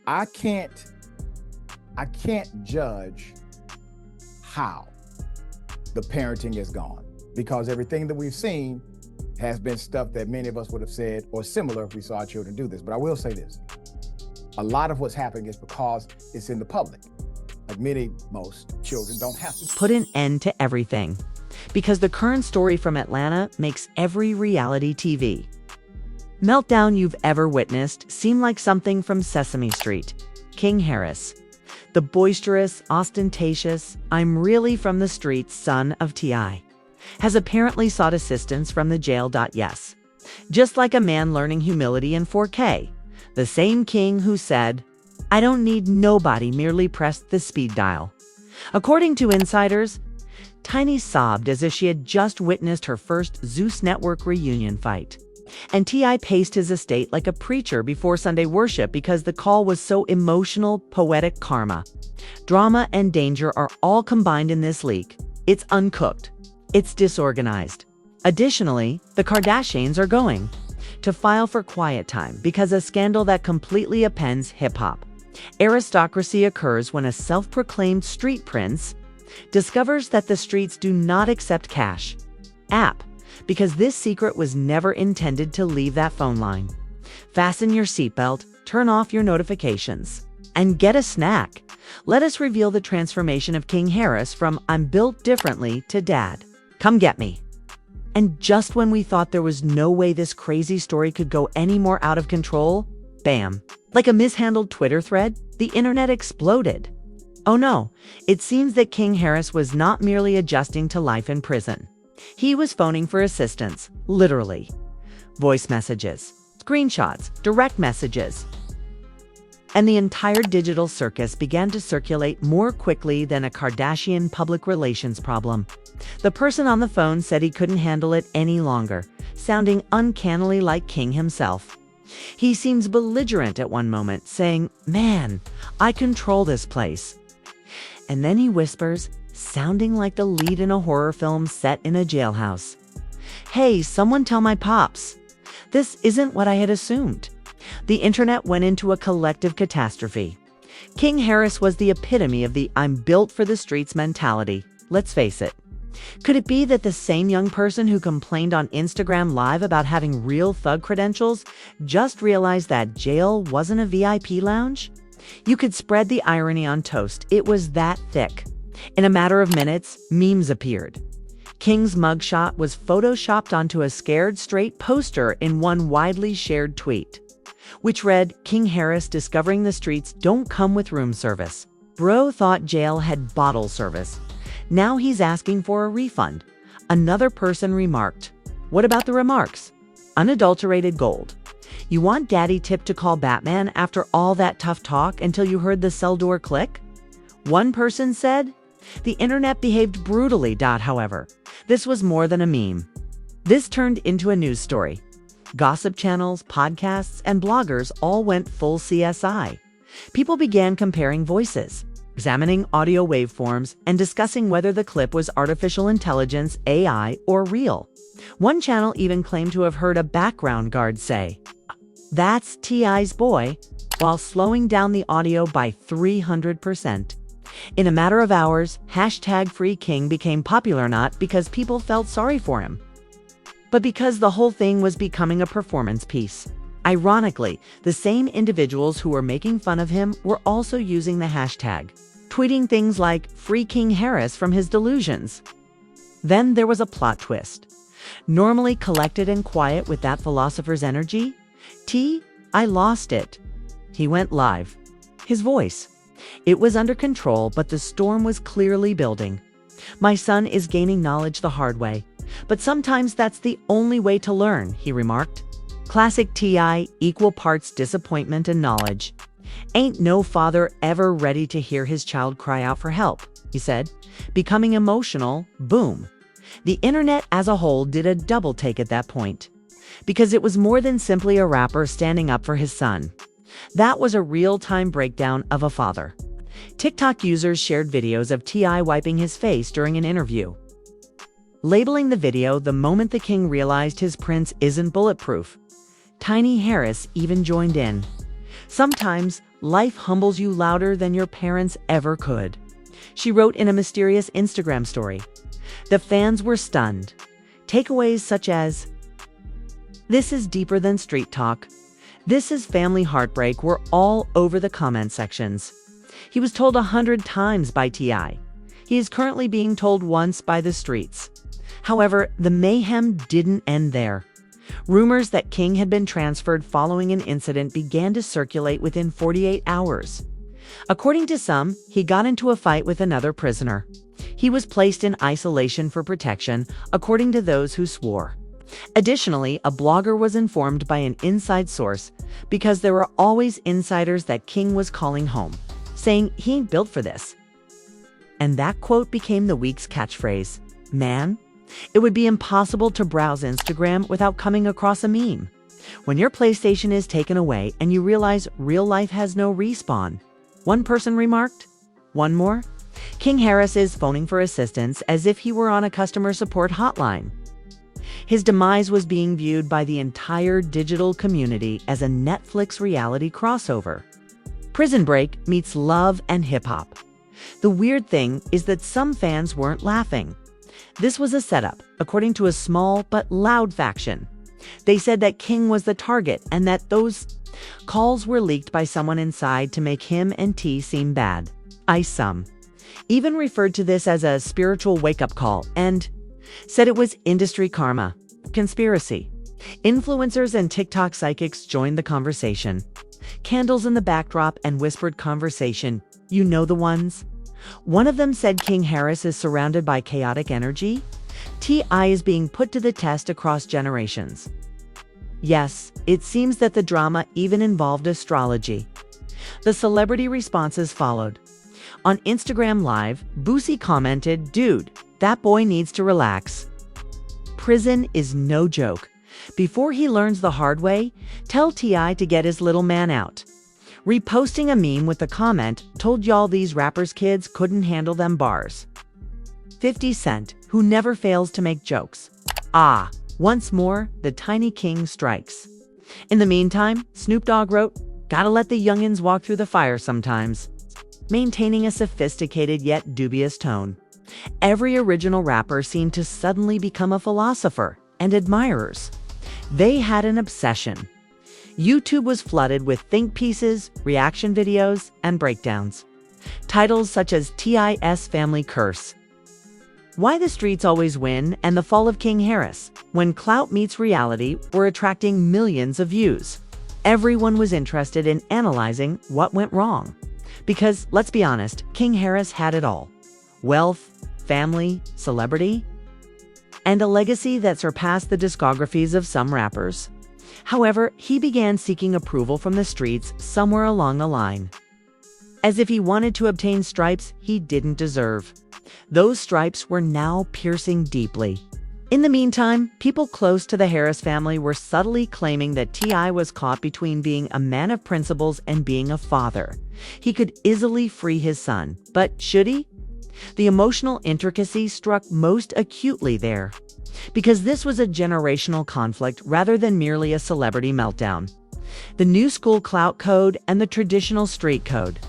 I can't judge how the parenting is gone, because everything that we've seen has been stuff that many of us would have said or similar if we saw our children do this. But I will say this, a lot of what's happening is because it's in the public. Like most children don't have to put an end to everything, because the current story from Atlanta makes every reality TV meltdown you've ever witnessed seem like something from Sesame Street. King Harris, the boisterous, ostentatious, I'm really from the streets son of T.I., has apparently sought assistance from the jail. Yes, just like a man learning humility in 4K, the same king who said, I don't need nobody, merely pressed the speed dial. According to insiders, Tiny sobbed as if she had just witnessed her first Zeus Network reunion fight. And T.I. paced his estate like a preacher before Sunday worship because the call was so emotional. Poetic karma, drama, and danger are all combined in this leak. It's uncooked. It's disorganized. Additionally, the Kardashians are going to file for quiet time because a scandal that completely upends hip-hop. Aristocracy occurs when a self-proclaimed street prince discovers that the streets do not accept cash app, because this secret was never intended to leave that phone line. Fasten your seatbelt, turn off your notifications, and get a snack. Let us reveal the transformation of King Harris from I'm built differently to Dad, come get me. And just when we thought there was no way this crazy story could go any more out of control, bam. Like a mishandled Twitter thread, the internet exploded. Oh no, it seems that King Harris was not merely adjusting to life in prison. He was phoning for assistance, literally. Voice messages, screenshots, direct messages. And the entire digital circus began to circulate more quickly than a Kardashian public relations problem. The person on the phone said he couldn't handle it any longer, sounding uncannily like King himself. He seems belligerent at one moment, saying, man, I control this place. And then he whispers, sounding like the lead in a horror film set in a jailhouse. Hey, someone tell my pops. This isn't what I had assumed. The internet went into a collective catastrophe. King Harris was the epitome of the I'm built for the streets mentality. Let's face it. Could it be that the same young person who complained on Instagram Live about having real thug credentials just realized that jail wasn't a VIP lounge? You could spread the irony on toast. It was that thick. In a matter of minutes, memes appeared. King's mugshot was photoshopped onto a scared straight poster in one widely shared tweet, which read, King Harris discovering the streets don't come with room service. Bro thought jail had bottle service. Now he's asking for a refund. Another person remarked, what about the remarks? Unadulterated gold. You want Daddy Tip to call Batman after all that tough talk until you heard the cell door click? One person said, the internet behaved brutally. However, this was more than a meme. This turned into a news story. Gossip channels, podcasts, and bloggers all went full CSI. People began comparing voices, examining audio waveforms, and discussing whether the clip was artificial intelligence, AI, or real. One channel even claimed to have heard a background guard say, that's T.I.'s boy, while slowing down the audio by 300%. In a matter of hours, #FreeKing became popular not because people felt sorry for him, but because the whole thing was becoming a performance piece. Ironically, the same individuals who were making fun of him were also using the hashtag, tweeting things like Free King Harris from his delusions. Then there was a plot twist. Normally collected and quiet with that philosopher's energy, I lost it. He went live. His voice. It was under control, but the storm was clearly building. My son is gaining knowledge the hard way, but sometimes that's the only way to learn, he remarked. Classic T.I., equal parts disappointment and knowledge. Ain't no father ever ready to hear his child cry out for help, he said. Becoming emotional, boom. The internet as a whole did a double take at that point, because it was more than simply a rapper standing up for his son. That was a real-time breakdown of a father. TikTok users shared videos of T.I. wiping his face during an interview, labeling the video the moment the king realized his prince isn't bulletproof. Tiny Harris even joined in. Sometimes life humbles you louder than your parents ever could. She wrote in a mysterious Instagram story. The fans were stunned. Takeaways such as, "This is deeper than street talk. This is family heartbreak" were all over the comment sections. He was told 100 times by T.I. He is currently being told once by the streets. However, the mayhem didn't end there. Rumors that King had been transferred following an incident began to circulate within 48 hours. According to some, he got into a fight with another prisoner. He was placed in isolation for protection, according to those who swore. Additionally, a blogger was informed by an inside source, because there were always insiders, that King was calling home, saying he ain't built for this. And that quote became the week's catchphrase. Man, it would be impossible to browse Instagram without coming across a meme. When your PlayStation is taken away and you realize real life has no respawn. One person remarked. One more. King Harris is phoning for assistance as if he were on a customer support hotline. His demise was being viewed by the entire digital community as a Netflix reality crossover. Prison Break meets love and hip-hop. The weird thing is that some fans weren't laughing. This was a setup, according to a small but loud faction. They said that King was the target and that those calls were leaked by someone inside to make him and T seem bad. Some even referred to this as a spiritual wake-up call and said it was industry karma. Conspiracy. Influencers and TikTok psychics joined the conversation. Candles in the backdrop and whispered conversation. You know the ones? One of them said King Harris is surrounded by chaotic energy. T.I. is being put to the test across generations. Yes, it seems that the drama even involved astrology. The celebrity responses followed. On Instagram Live, Boosie commented, "Dude, that boy needs to relax. Prison is no joke. Before he learns the hard way, tell T.I. to get his little man out." Reposting a meme with the comment, "Told y'all these rappers kids couldn't handle them bars." 50 Cent, who never fails to make jokes. Once more, the tiny king strikes. In the meantime, Snoop Dogg wrote, "Gotta let the youngins walk through the fire sometimes," maintaining a sophisticated yet dubious tone. Every original rapper seemed to suddenly become a philosopher, and admirers. They had an obsession. YouTube was flooded with think pieces, reaction videos, and breakdowns. Titles such as T.I.'s Family Curse, Why the Streets Always Win, and The Fall of King Harris, When Clout Meets Reality, were attracting millions of views. Everyone was interested in analyzing what went wrong. Because, let's be honest, King Harris had it all. Wealth, family, celebrity, and a legacy that surpassed the discographies of some rappers. However, he began seeking approval from the streets somewhere along the line. As if he wanted to obtain stripes he didn't deserve. Those stripes were now piercing deeply. In the meantime, people close to the Harris family were subtly claiming that T.I. was caught between being a man of principles and being a father. He could easily free his son, but should he? The emotional intricacy struck most acutely there, because this was a generational conflict rather than merely a celebrity meltdown. The new school clout code and the traditional street code.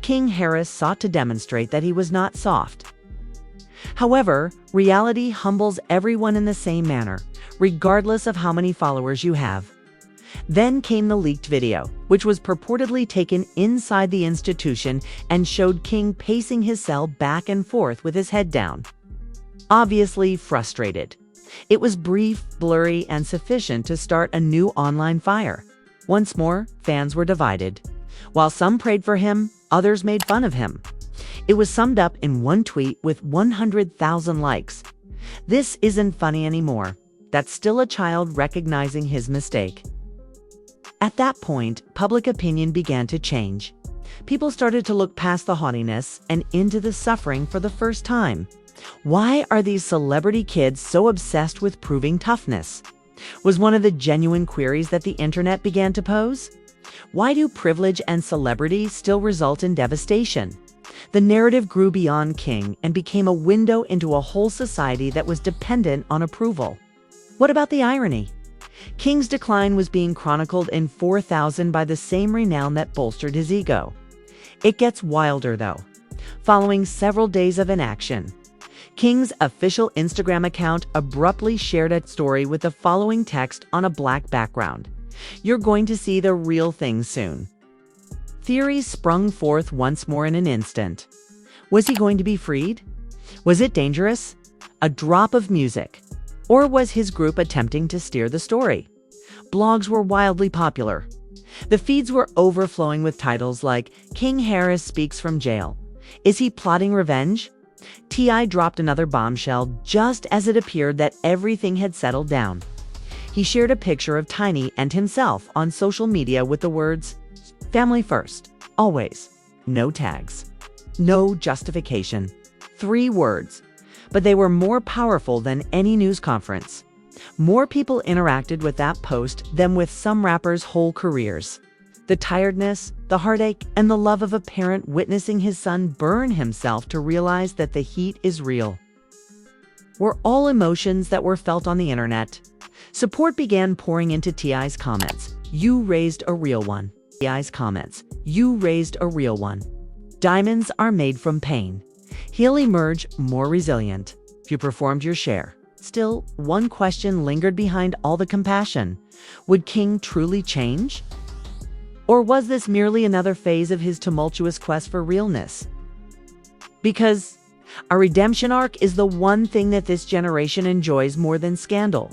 King Harris sought to demonstrate that he was not soft. However, reality humbles everyone in the same manner, regardless of how many followers you have. Then came the leaked video, which was purportedly taken inside the institution and showed King pacing his cell back and forth with his head down. Obviously frustrated. It was brief, blurry, and sufficient to start a new online fire. Once more, fans were divided. While some prayed for him, others made fun of him. It was summed up in one tweet with 100,000 likes. "This isn't funny anymore. That's still a child recognizing his mistake." At that point, public opinion began to change. People started to look past the haughtiness and into the suffering for the first time. Why are these celebrity kids so obsessed with proving toughness? Was one of the genuine queries that the internet began to pose. Why do privilege and celebrity still result in devastation? The narrative grew beyond King and became a window into a whole society that was dependent on approval. What about the irony? King's decline was being chronicled in 4000 by the same renown that bolstered his ego. It gets wilder, though. Following several days of inaction, King's official Instagram account abruptly shared a story with the following text on a black background: "You're going to see the real thing soon." Theories sprung forth once more in an instant. Was he going to be freed? Was it dangerous? A drop of music? Or was his group attempting to steer the story? Blogs were wildly popular. The feeds were overflowing with titles like "King Harris speaks from jail." "Is he plotting revenge?" T.I. dropped another bombshell just as it appeared that everything had settled down. He shared a picture of Tiny and himself on social media with the words, "Family first, always." No tags. No justification. 3 words. But they were more powerful than any news conference. More people interacted with that post than with some rappers' whole careers. The tiredness, the heartache, and the love of a parent witnessing his son burn himself to realize that the heat is real were all emotions that were felt on the internet. Support began pouring into T.I.'s comments. "You raised a real one." T.I.'s comments. "You raised a real one." Diamonds are made from pain. He'll emerge more resilient. You performed your share. Still, one question lingered behind all the compassion. Would King truly change? Or was this merely another phase of his tumultuous quest for realness? Because a redemption arc is the one thing that this generation enjoys more than scandal.